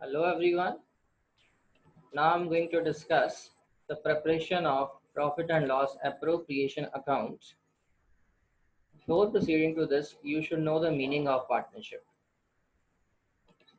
Hello everyone. Now I'm going to discuss the preparation of profit and loss appropriation account. Before proceeding to this, you should know the meaning of partnership.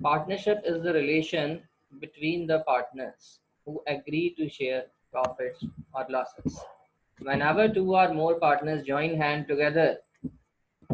Partnership is the relation between the partners who agree to share profits or losses. Whenever two or more partners join hand together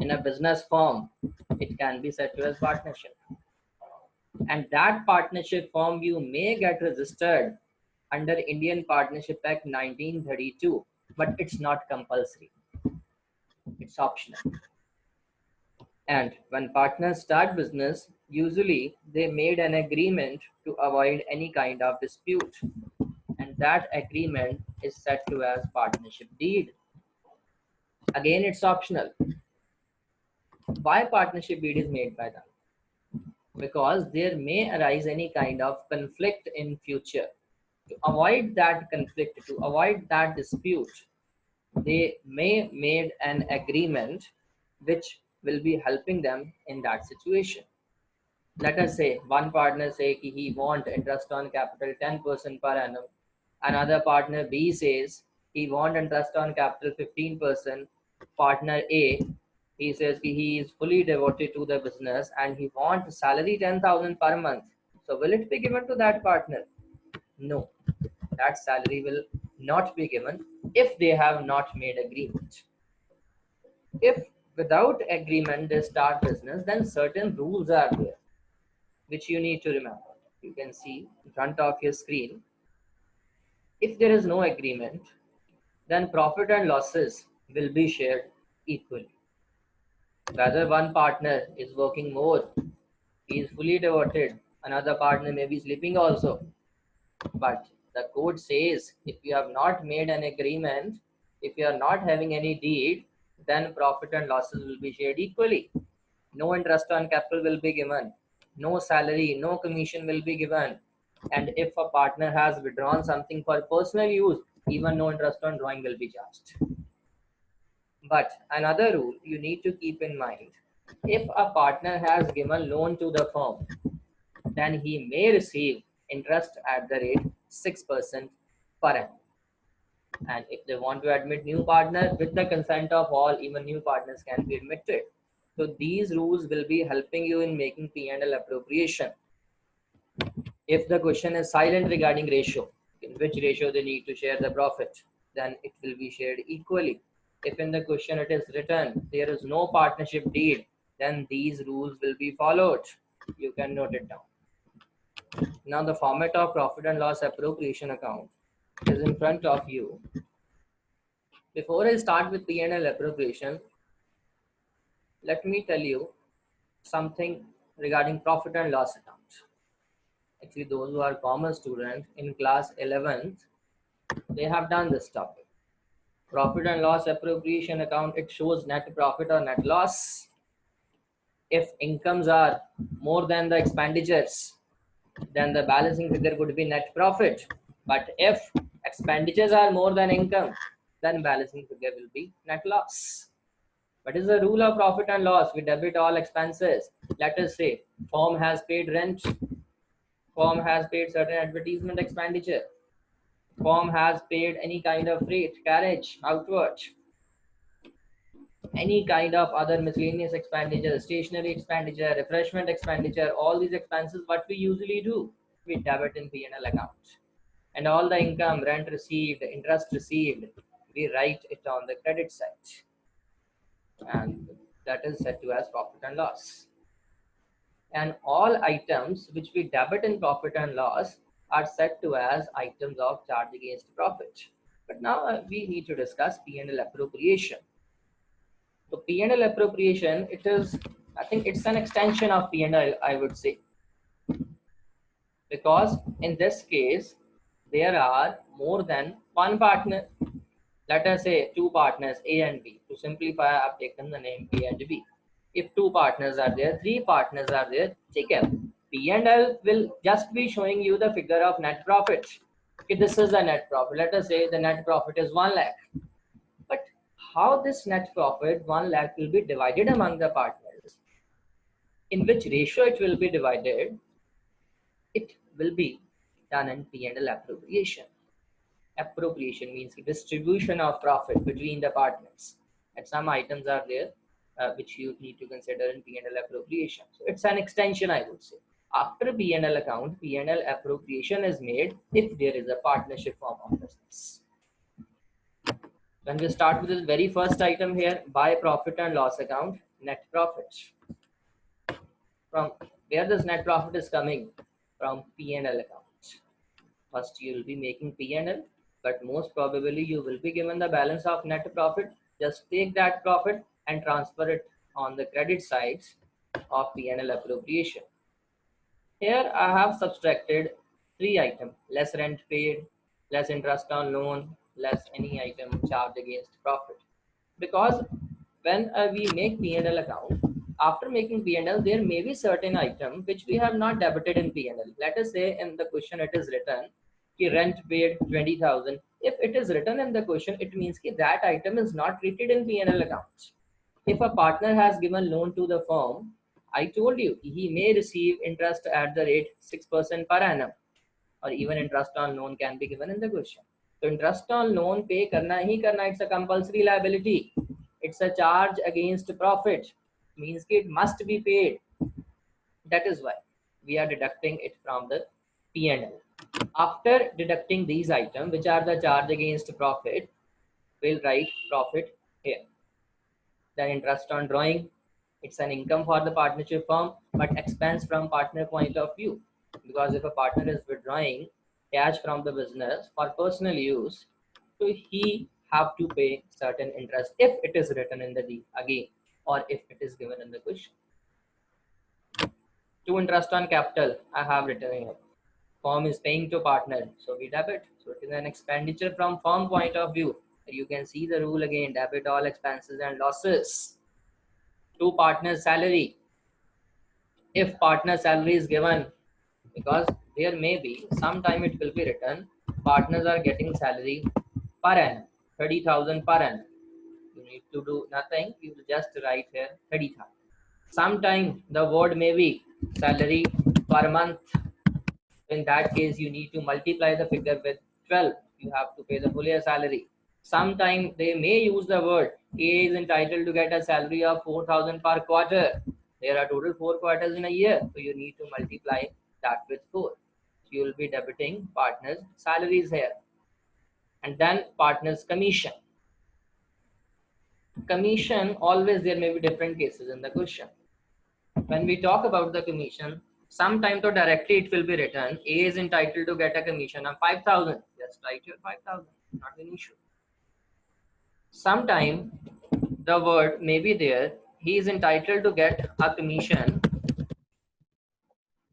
in a business firm, it can be said to as partnership. And that partnership form you may get registered under Indian Partnership Act 1932, but it's not compulsory, it's optional. And when partners start business, usually they made an agreement to avoid any kind of dispute, and that agreement is set to as partnership deed. Again, it's optional. Why partnership deed is made by them? Because there may arise any kind of conflict in future. To avoid that conflict, to avoid that dispute, they may made an agreement which will be helping them in that situation. Let us say one partner say he want interest on capital 10% per annum. Another partner B says he want interest on capital 15%. Partner A, he says he is fully devoted to the business and he wants salary 10,000 per month. So will it be given to that partner? No, that salary will not be given if they have not made agreement. If without agreement they start business, then certain rules are there which you need to remember. You can see in front of your screen. If there is no agreement, then profit and losses will be shared equally. Whether one partner is working more, he is fully devoted, another partner may be sleeping also. But the code says if you have not made an agreement, if you are not having any deed, then profit and losses will be shared equally. No interest on capital will be given, no salary, no commission will be given. And if a partner has withdrawn something for personal use, even no interest on drawing will be charged. But another rule you need to keep in mind, if a partner has given loan to the firm, then he may receive interest at the rate 6% per annum. And if they want to admit new partners with the consent of all, even new partners can be admitted. So these rules will be helping you in making P&L appropriation. If the question is silent regarding ratio, in which ratio they need to share the profit, then it will be shared equally. If in the question it is written there is no partnership deed, then these rules will be followed. You can note it down. Now the format of profit and loss appropriation account is in front of you. Before I start with P&L appropriation, let me tell you something regarding profit and loss account. Actually, those who are commerce students in class 11th, they have done this topic. Profit and loss appropriation account, it shows net profit or net loss. If incomes are more than the expenditures, then the balancing figure would be net profit. But if expenditures are more than income, then balancing figure will be net loss. What is the rule of profit and loss? We debit all expenses. Let us say firm has paid rent, firm has paid certain advertisement expenditure, firm has paid any kind of freight, carriage, outward, any kind of other miscellaneous expenditure, stationary expenditure, refreshment expenditure, all these expenses, what we usually do, we debit in P&L account. And all the income, rent received, interest received, we write it on the credit side. And that is set to as profit and loss. And all items which we debit in profit and loss are set to as items of charge against profit. But now we need to discuss P&L appropriation. So P&L appropriation, it is, I think it's an extension of P&L, I would say. Because in this case, there are more than one partner. Let us say two partners, A and B. To simplify, I have taken the name A and B. If two partners are there, three partners are there, take care. P&L will just be showing you the figure of net profit. Okay, this is the net profit. Let us say the net profit is 1 lakh. But how this net profit 1 lakh will be divided among the partners, in which ratio it will be divided, it will be done in P&L appropriation. Appropriation means distribution of profit between the partners. And some items are there which you need to consider in P&L appropriation. So it's an extension, I would say. After P&L account, P&L appropriation is made if there is a partnership form of business. When we start with the very first item here, buy profit and loss account, net profit. From where this net profit is coming? From P&L account. First you will be making P&L, but most probably you will be given the balance of net profit. Just take that profit and transfer it on the credit sides of P&L appropriation. Here I have subtracted three items: less rent paid, less interest on loan, less any item charged against profit. Because when we make P&L account, after making P&L, there may be certain item which we have not debited in P&L. Let us say in the question it is written कि rent paid 20,000. If it is written in the question, it means कि that item is not treated in P&L accounts. If a partner has given loan to the firm, I told you he may receive interest at the rate 6% per annum, or even interest on loan can be given in the question. So interest on loan pay karna hi karna, it's a compulsory liability. It's a charge against profit, means it must be paid. That is why we are deducting it from the P&L. After deducting these items, which are the charge against profit, we'll write profit here. Then interest on drawing, it's an income for the partnership firm, but expense from partner point of view. Because if a partner is withdrawing cash from the business for personal use, so he have to pay certain interest if it is written in the deed again, or if it is given in the question. To interest on capital, I have written here. Firm is paying to partner, so we debit. So it is an expenditure from firm point of view. You can see the rule again: debit all expenses and losses. To partner's salary, if partner salary is given, because there may be sometime it will be written partners are getting salary per annum 30,000 per annum. You need to do nothing, you will just write here 30,000. Sometime the word may be salary per month. In that case you need to multiply the figure with 12. You have to pay the full year salary. Sometime they may use the word A is entitled to get a salary of 4,000 per quarter. There are total 4 quarters in a year, so you need to multiply that with 4. So you will be debiting partners' salaries here. And then partners' commission. Commission, always there may be different cases in the question. When we talk about the commission, sometime to directly it will be written A is entitled to get a commission of 5,000. Just write your 5,000, not an issue. Sometime the word may be there, he is entitled to get a commission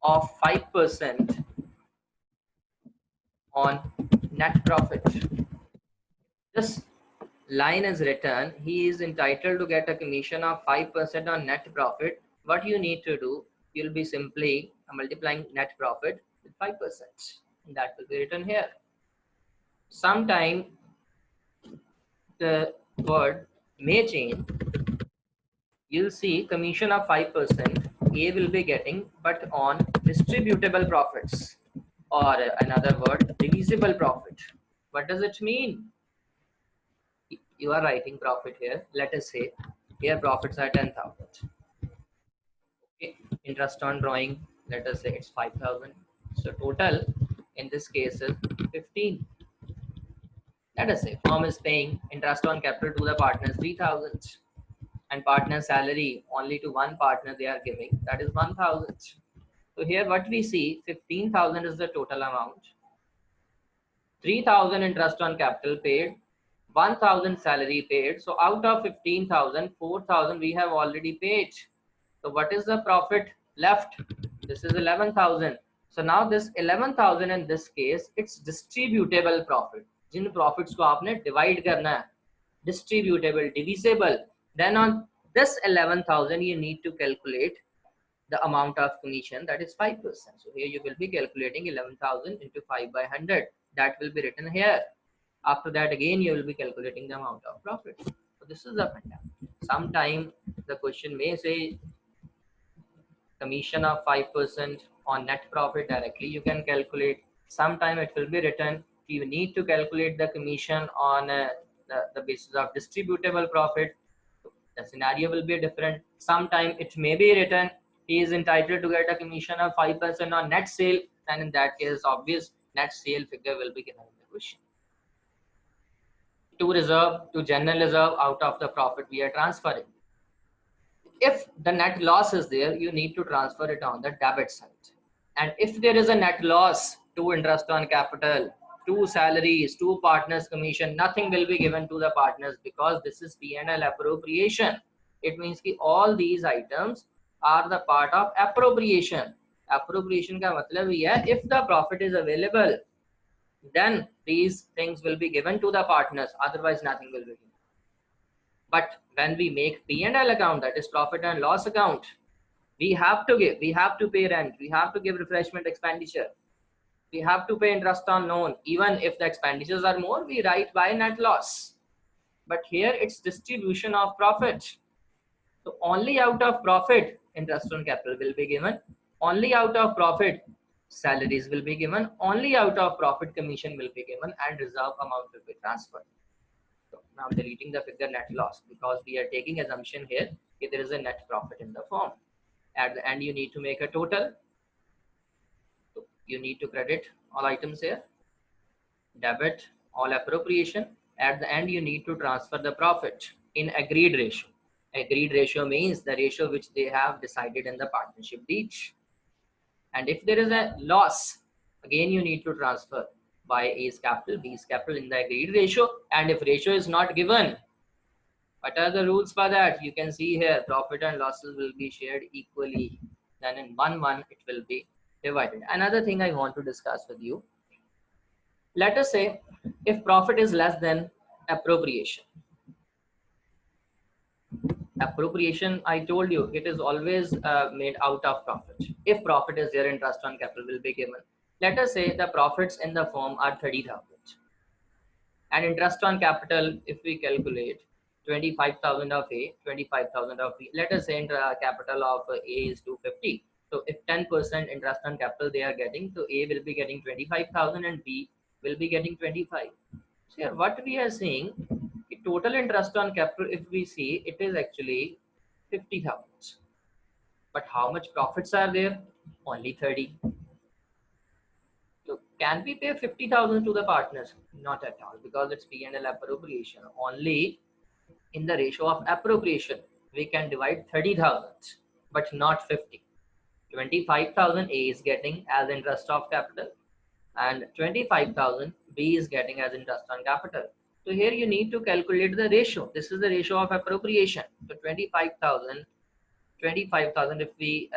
of 5% on net profit. This line is written, he is entitled to get a commission of 5% on net profit. What you need to do, you'll be simply multiplying net profit with 5%. That will be written here. Sometime the word may change. You'll see commission of 5% A will be getting, but on distributable profits, or another word, divisible profit. What does it mean? You are writing profit here. Let us say here profits are 10,000. Okay. Interest on drawing, let us say it's 5,000. So total in this case is 15. Let us say firm is paying interest on capital to the partners 3,000, and partner salary only to one partner they are giving, that is 1,000. So here what we see, 15,000 is the total amount, 3,000 interest on capital paid, 1,000 salary paid. So out of 15,000, 4,000 we have already paid. So what is the profit left? This is 11,000. So now this 11,000 in this case, it's distributable profit. Jin profits को आपने divide करना है, distributable, divisible. Then on this 11,000 you need to calculate the amount of commission, that is 5%. So here you will be calculating 11,000 into 5 by 100. That will be written here. After that again you will be calculating the amount of profit. So this is the pattern. Sometime the question may say commission of 5% on net profit directly, you can calculate. Sometime it will be written, you need to calculate the commission on the basis of distributable profit. The scenario will be different. Sometime it may be written, he is entitled to get a commission of 5% on net sale, and in that case, obvious net sale figure will be given in the question. To reserve, to general reserve, out of the profit we are transferring. If the net loss is there, you need to transfer it on the debit side. And if there is a net loss, to interest on capital, to salaries, to partners commission, nothing will be given to the partners, because this is P&L appropriation. It means that all these items are the part of appropriation. Appropriation का मतलब ये है, if the profit is available, then these things will be given to the partners, otherwise nothing will be given. But when we make P&L account, that is profit and loss account, we have to pay rent, we have to give refreshment expenditure, we have to pay interest on loan. Even if the expenditures are more, we write by net loss. But here it's distribution of profit. So only out of profit, interest on capital will be given. Only out of profit, salaries will be given. Only out of profit, commission will be given, and reserve amount will be transferred. So now I'm deleting the figure net loss, because we are taking assumption here that there is a net profit in the firm. At the end, you need to make a total. So you need to credit all items here, debit all appropriation. At the end, you need to transfer the profit in agreed ratio. Agreed ratio means the ratio which they have decided in the partnership deed. And if there is a loss, again you need to transfer by A's capital, B's capital in the agreed ratio. And if ratio is not given, what are the rules for that? You can see here, profit and losses will be shared equally. Then in 1-1 it will be divided. Another thing I want to discuss with you. Let us say if profit is less than appropriation. Appropriation, I told you, it is always made out of profit. If profit is there, interest on capital will be given. Let us say the profits in the firm are 30,000, and interest on capital, if we calculate 25,000 of A, 25,000 of B. Let us say capital of A is 250. So if 10% interest on capital they are getting, so A will be getting 25,000 and B will be getting 25. So here what we are saying, the total interest on capital, if we see, it is actually 50,000. But how much profits are there? Only 30. So can we pay 50,000 to the partners? Not at all, because it's P&L appropriation. Only in the ratio of appropriation, we can divide 30,000, but not 50. 25,000 A is getting as interest of capital, and 25,000 B is getting as interest on capital. So here you need to calculate the ratio. This is the ratio of appropriation. So 25,000, if we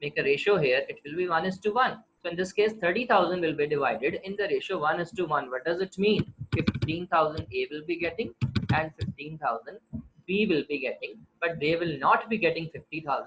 make a ratio here, it will be 1:1. So in this case, 30,000 will be divided in the ratio 1:1. What does it mean? 15,000 A will be getting and 15,000 B will be getting, but they will not be getting 50,000.